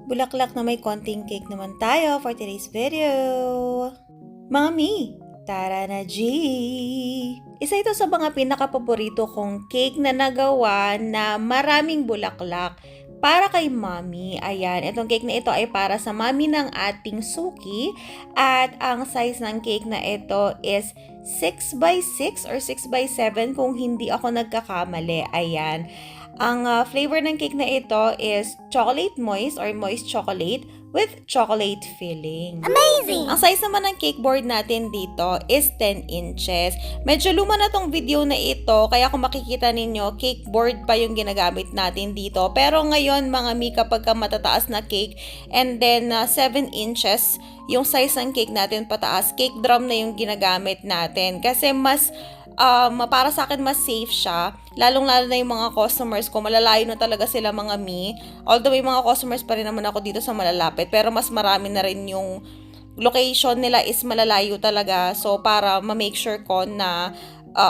Bulaklak na may konting cake naman tayo for today's video. Mami, tara na G! Isa ito sa mga pinakapaborito kong cake na nagawa na maraming bulaklak para kay Mami. Ayan, itong cake na ito ay para sa Mami ng ating Suki at ang size ng cake na ito is 6x6 or 6x7 kung hindi ako nagkakamali. Ayan. Ang flavor ng cake na ito is chocolate moist or moist chocolate with chocolate filling. Amazing! Ang size naman ng cake board natin dito is 10 inches. Medyo luma na tong video na ito, kaya kung makikita ninyo, cake board pa yung ginagamit natin dito. Pero ngayon mga mi, kapag ka matataas na cake and then 7 inches yung size ng cake natin pataas, cake drum na yung ginagamit natin. Kasi mas para sa akin mas safe siya, lalong-lalo na yung mga customers ko, malalayo na talaga sila mga mi. Although may mga customers pa rin naman ako dito sa malalapit, pero mas marami na rin yung location nila is malalayo talaga. So para ma-make sure ko na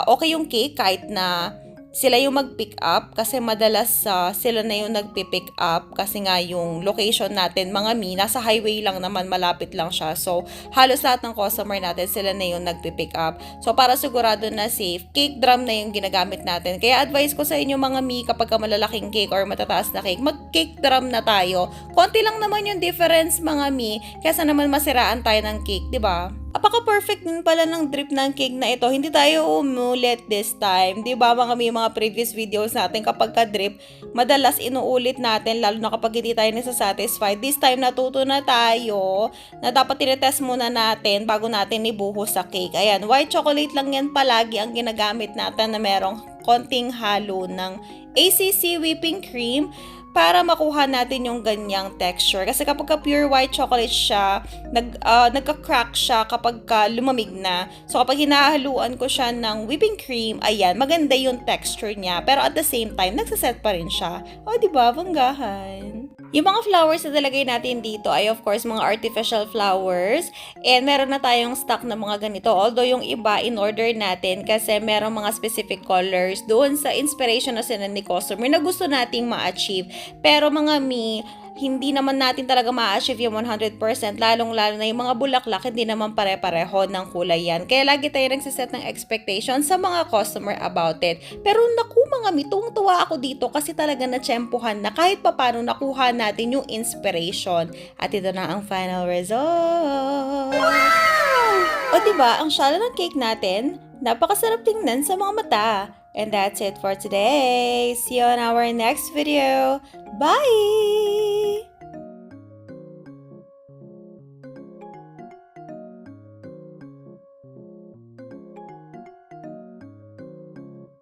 okay yung cake kahit na sila yung mag-pick up, kasi madalas sila na yung nagpi-pick up kasi nga yung location natin mga mi, nasa highway lang naman, malapit lang siya. So halos lahat ng customer natin sila na yung nagpi-pick up. So para sigurado na safe, cake drum na yung ginagamit natin. Kaya advice ko sa inyo mga mi, kapag ka malalaking cake or matataas na cake, mag-cake drum na tayo. Konti lang naman yung difference mga mi, kaysa naman masiraan tayo ng cake, 'di ba? Apaka-perfect din pala ng drip ng cake na ito. Hindi tayo umulit this time. Diba may mga previous videos natin kapag ka-drip, madalas inuulit natin lalo na kapag hindi tayo nasa-satisfied. This time natuto na tayo na dapat tinetest muna natin bago natin ibuhos sa cake. Ayan, white chocolate lang yan palagi ang ginagamit natin na merong konting halo ng ACC whipping cream para makuha natin yung ganyang texture. Kasi kapag pure white chocolate siya, nagka-crack siya kapag lumamig na. So kapag hinahaluan ko siya ng whipping cream, ayan, maganda yung texture niya. Pero at the same time, nagsaset pa rin siya. O, diba? Banggahan. Yung mga flowers na talagay natin dito ay of course mga artificial flowers. And meron na tayong stock na mga ganito. Although yung iba in-order natin kasi merong mga specific colors doon sa inspiration na sila ni customer na gusto nating ma-achieve. Pero mga mi, hindi naman natin talaga ma-achieve yung 100%, lalong-lalo na yung mga bulaklak, hindi naman pare-pareho ng kulay yan. Kaya lagi tayo nagsiset ng expectation sa mga customer about it. Pero naku mga mi, tuwang-tuwa ako dito kasi talaga na-tsempuhan na kahit papano nakuha natin yung inspiration. At ito na ang final result. Wow! O diba, ang shala ng cake natin, napakasarap tingnan sa mga mata. And that's it for today. See you on our next video. Bye!